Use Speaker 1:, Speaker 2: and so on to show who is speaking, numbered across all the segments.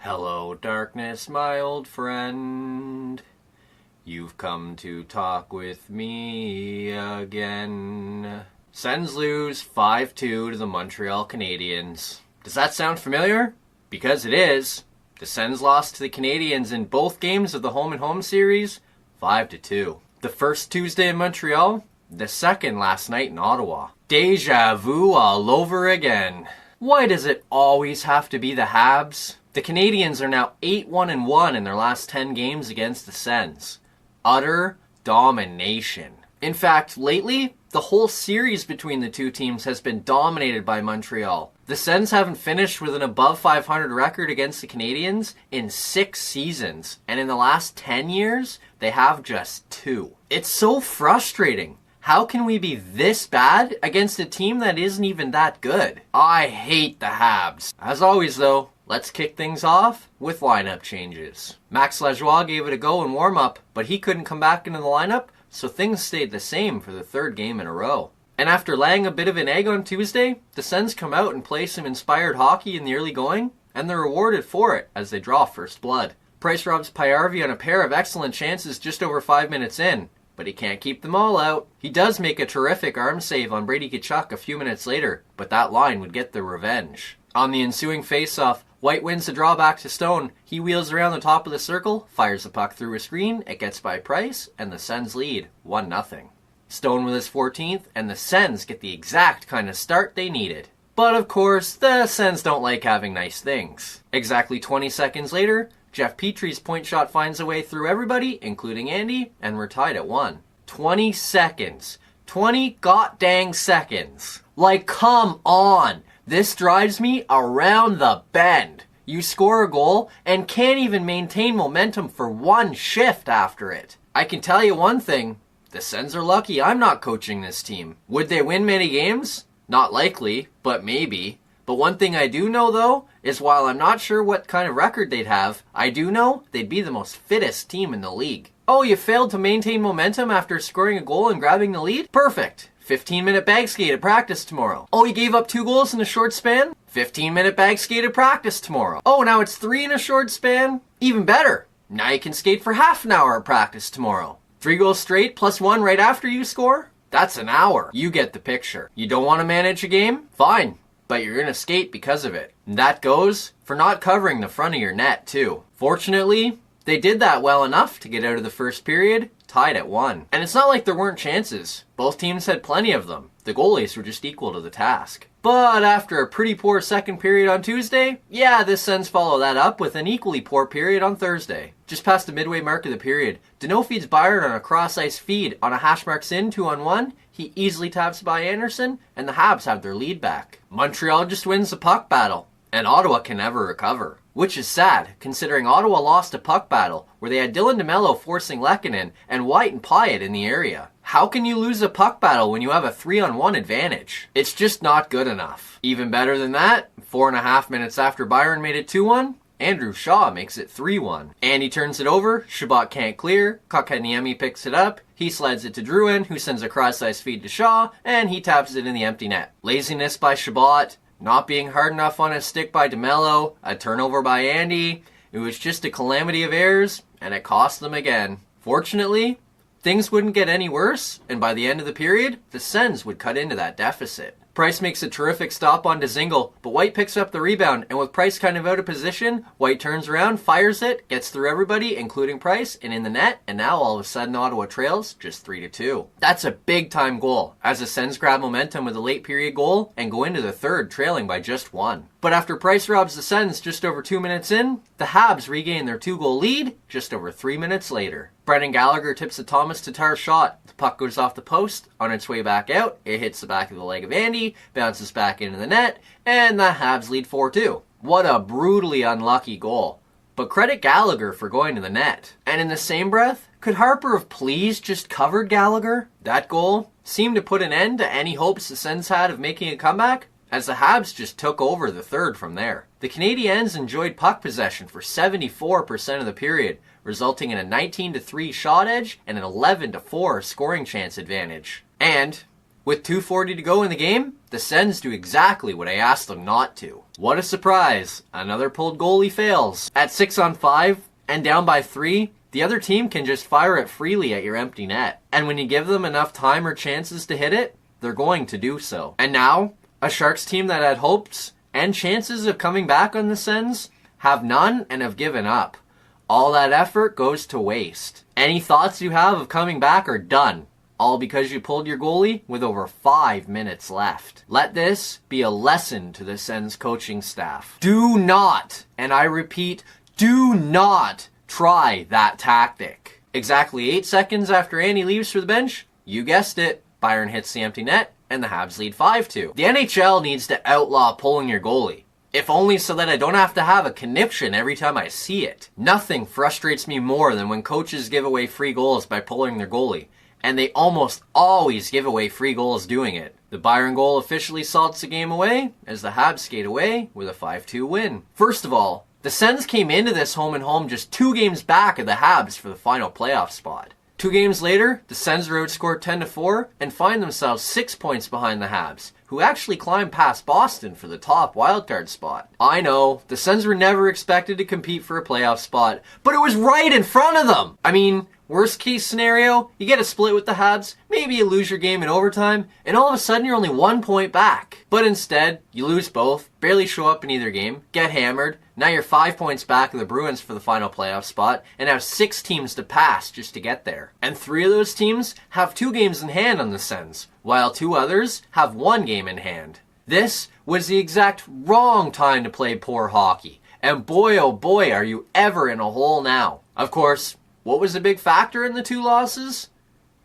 Speaker 1: Hello, darkness, my old friend. You've come to talk with me again. Sens lose 5-2 to the Montreal Canadiens. Does that sound familiar? Because it is. The Sens lost to the Canadiens in both games of the home-and-home series, 5-2. The first Tuesday in Montreal, the second last night in Ottawa. Deja vu all over again. Why does it always have to be the Habs? The Canadiens are now 8-1-1 in their last 10 games against the Sens. Utter domination. In fact, lately, the whole series between the two teams has been dominated by Montreal. The Sens haven't finished with an above 500 record against the Canadiens in 6 seasons, and in the last 10 years, they have just 2. It's so frustrating. How can we be this bad against a team that isn't even that good? I hate the Habs. As always though, let's kick things off with lineup changes. Max Lajoie gave it a go in warm-up, but he couldn't come back into the lineup, so things stayed the same for the third game in a row. And after laying a bit of an egg on Tuesday, the Sens come out and play some inspired hockey in the early going, and they're rewarded for it as they draw first blood. Price robs Pajärvi on a pair of excellent chances just over 5 minutes in, but he can't keep them all out. He does make a terrific arm save on Brady Tkachuk a few minutes later, but that line would get the revenge. On the ensuing face-off, White wins the draw back to Stone. He wheels around the top of the circle, fires the puck through a screen, it gets by Price, and the Sens lead 1-0. Stone with his 14th, and the Sens get the exact kind of start they needed. But of course, the Sens don't like having nice things. Exactly 20 seconds later, Jeff Petry's point shot finds a way through everybody, including Andy, and we're tied at 1. 20 seconds. 20 god-dang seconds. Like, come on! This drives me around the bend. You score a goal and can't even maintain momentum for one shift after it. I can tell you one thing. The Sens are lucky I'm not coaching this team. Would they win many games? Not likely, but maybe. But one thing I do know, though, is while I'm not sure what kind of record they'd have, I do know they'd be the most fittest team in the league. Oh, you failed to maintain momentum after scoring a goal and grabbing the lead? Perfect. 15-minute bag skate at practice tomorrow. Oh, you gave up 2 goals in a short span? 15-minute bag skate at practice tomorrow. Oh, now it's 3 in a short span? Even better. Now you can skate for half an hour at practice tomorrow. 3 goals straight plus 1 right after you score? That's an hour. You get the picture. You don't want to manage a game? Fine. But you're going to skate because of it. And that goes for not covering the front of your net, too. Fortunately, they did that well enough to get out of the first period, tied at 1. And it's not like there weren't chances. Both teams had plenty of them. The goalies were just equal to the task. But after a pretty poor second period on Tuesday, yeah, the Sens follow that up with an equally poor period on Thursday. Just past the midway mark of the period, Deneau feeds Byron on a cross-ice feed on a hash marks in 2-on-1. He easily taps by Anderson, and the Habs have their lead back. Montreal just wins the puck battle, and Ottawa can never recover. Which is sad, considering Ottawa lost a puck battle where they had Dylan DeMello forcing Lehkonen and White and Pyatt in the area. How can you lose a puck battle when you have a 3-on-1 advantage? It's just not good enough. Even better than that, 4.5 minutes after Byron made it 2-1, Andrew Shaw makes it 3-1. Andy turns it over, Chabot can't clear, Kotkaniemi picks it up, he sleds it to Drouin, who sends a cross-ice feed to Shaw, and he taps it in the empty net. Laziness by Chabot, not being hard enough on his stick by DeMello, a turnover by Andy. It was just a calamity of errors, and it cost them again. Fortunately, things wouldn't get any worse, and by the end of the period, the Sens would cut into that deficit. Price makes a terrific stop on Dzingel, but White picks up the rebound, and with Price kind of out of position, White turns around, fires it, gets through everybody, including Price, and in the net, and now all of a sudden Ottawa trails just 3-2. That's a big-time goal, as the Sens grab momentum with a late period goal, and go into the third trailing by just 1. But after Price robs the Sens just over 2 minutes in, the Habs regain their 2-goal lead just over 3 minutes later. Brendan Gallagher tips a Thomas Tatar shot. The puck goes off the post. On its way back out, it hits the back of the leg of Andy, bounces back into the net, and the Habs lead 4-2. What a brutally unlucky goal. But credit Gallagher for going to the net. And in the same breath, could Harper have please just covered Gallagher? That goal seemed to put an end to any hopes the Sens had of making a comeback, as the Habs just took over the third from there. The Canadiens enjoyed puck possession for 74% of the period, resulting in a 19-3 shot edge and an 11-4 scoring chance advantage. And with 2:40 to go in the game, the Sens do exactly what I asked them not to. What a surprise. Another pulled goalie fails. At 6-on-5 and down by 3, the other team can just fire it freely at your empty net. And when you give them enough time or chances to hit it, they're going to do so. And now, a Sharks team that had hopes and chances of coming back on the Sens have none and have given up. All that effort goes to waste. Any thoughts you have of coming back are done. All because you pulled your goalie with over 5 minutes left. Let this be a lesson to the Sens coaching staff. Do not, and I repeat, do not try that tactic. Exactly 8 seconds after Andy leaves for the bench, you guessed it, Byron hits the empty net, and the Habs lead 5-2. The NHL needs to outlaw pulling your goalie. If only so that I don't have to have a conniption every time I see it. Nothing frustrates me more than when coaches give away free goals by pulling their goalie. And they almost always give away free goals doing it. The Byron goal officially salts the game away as the Habs skate away with a 5-2 win. First of all, the Sens came into this home and home just 2 games back of the Habs for the final playoff spot. 2 games later, the Sens are outscored 10-4 and find themselves 6 points behind the Habs, who actually climbed past Boston for the top wildcard spot. I know, the Sens were never expected to compete for a playoff spot, but it was right in front of them! I mean, worst case scenario, you get a split with the Habs, maybe you lose your game in overtime, and all of a sudden you're only 1 point back. But instead, you lose both, barely show up in either game, get hammered, now you're 5 points back of the Bruins for the final playoff spot, and have 6 teams to pass just to get there. And 3 of those teams have 2 games in hand on the Sens, while 2 others have 1 game in hand. This was the exact wrong time to play poor hockey, and boy oh boy are you ever in a hole now. Of course, what was a big factor in the 2 losses?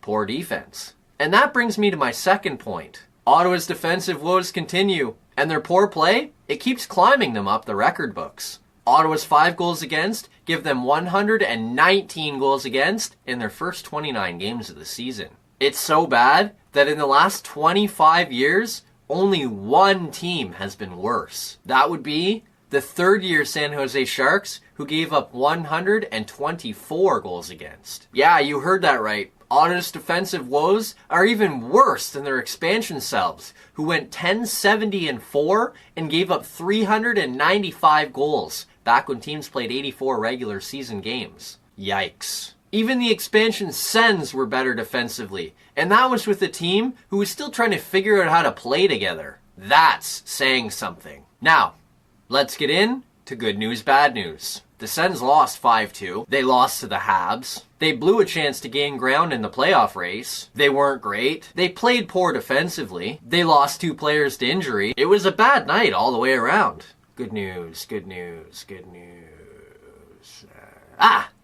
Speaker 1: Poor defense. And that brings me to my second point. Ottawa's defensive woes continue, and their poor play, it keeps climbing them up the record books. Ottawa's 5 goals against give them 119 goals against in their first 29 games of the season. It's so bad that in the last 25 years, only 1 team has been worse. That would be the third-year San Jose Sharks, who gave up 124 goals against. Yeah, you heard that right. Ottawa's defensive woes are even worse than their expansion selves, who went 10-70-4 and gave up 395 goals back when teams played 84 regular season games. Yikes. Even the expansion Sens were better defensively, and that was with a team who was still trying to figure out how to play together. That's saying something. Now, let's get in to good news, bad news. The Sens lost 5-2. They lost to the Habs. They blew a chance to gain ground in the playoff race. They weren't great. They played poor defensively. They lost 2 players to injury. It was a bad night all the way around. Good news, good news, good news.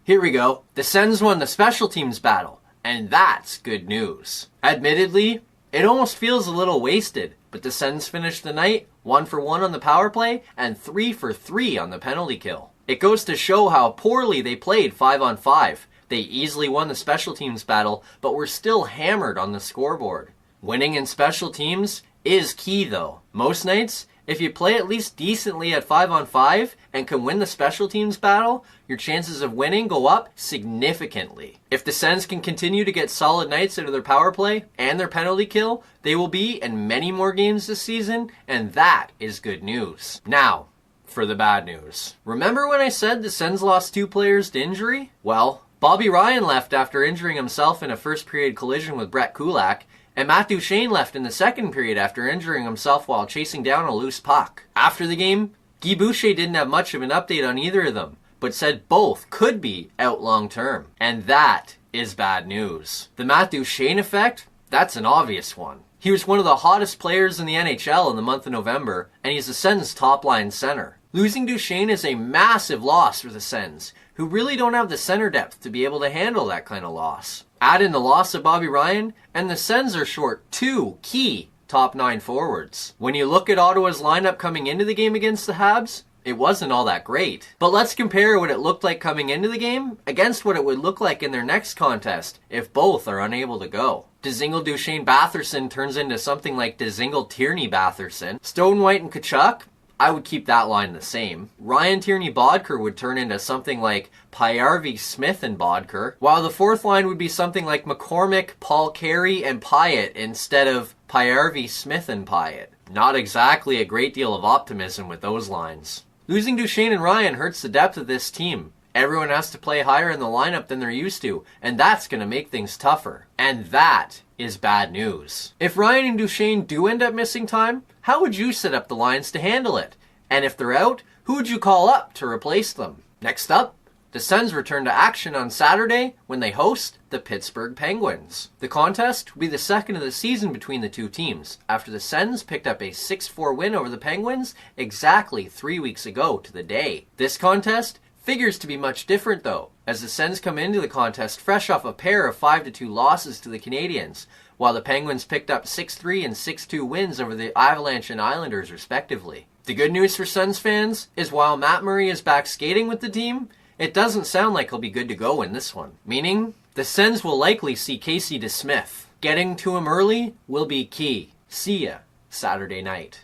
Speaker 1: Here we go. The Sens won the special teams battle, and that's good news. Admittedly, it almost feels a little wasted, but the Sens finished the night 1 for 1 on the power play and 3 for 3 on the penalty kill. It goes to show how poorly they played 5-on-5. They easily won the special teams battle, but were still hammered on the scoreboard. Winning in special teams is key though. Most nights, if you play at least decently at 5-on-5 and can win the special teams battle, your chances of winning go up significantly. If the Sens can continue to get solid nights out of their power play and their penalty kill, they will be in many more games this season, and that is good news. Now, for the bad news. Remember when I said the Sens lost 2 players to injury? Well, Bobby Ryan left after injuring himself in a first period collision with Brett Kulak, and Matt Duchene left in the second period after injuring himself while chasing down a loose puck. After the game, Guy Boucher didn't have much of an update on either of them, but said both could be out long term. And that is bad news. The Matt Duchene effect? That's an obvious one. He was one of the hottest players in the NHL in the month of November, and he's the Sens' top-line center. Losing Duchene is a massive loss for the Sens, who really don't have the center depth to be able to handle that kind of loss. Add in the loss of Bobby Ryan, and the Sens are short 2 key top 9 forwards. When you look at Ottawa's lineup coming into the game against the Habs, it wasn't all that great. But let's compare what it looked like coming into the game against what it would look like in their next contest if both are unable to go. Dzingel Duchene Batherson turns into something like Dzingel Tierney Batherson. Stone White and Tkachuk, I would keep that line the same. Ryan Tierney Bodker would turn into something like Payarvi Smith and Bodker, while the fourth line would be something like McCormick, Paul Carey, and Pyatt instead of Payarvi Smith and Pyatt. Not exactly a great deal of optimism with those lines. Losing Duchesne and Ryan hurts the depth of this team. Everyone has to play higher in the lineup than they're used to, and that's going to make things tougher. And that is bad news. If Ryan and Duchesne do end up missing time, how would you set up the lines to handle it? And if they're out, who would you call up to replace them? Next up, the Sens return to action on Saturday when they host the Pittsburgh Penguins. The contest will be the second of the season between the two teams, after the Sens picked up a 6-4 win over the Penguins exactly 3 weeks ago to the day. This contest figures to be much different though, as the Sens come into the contest fresh off a pair of 5-2 losses to the Canadiens, while the Penguins picked up 6-3 and 6-2 wins over the Avalanche and Islanders respectively. The good news for Sens fans is while Matt Murray is back skating with the team, it doesn't sound like he'll be good to go in this one. Meaning, the Sens will likely see Casey DeSmith. Getting to him early will be key. See ya Saturday night.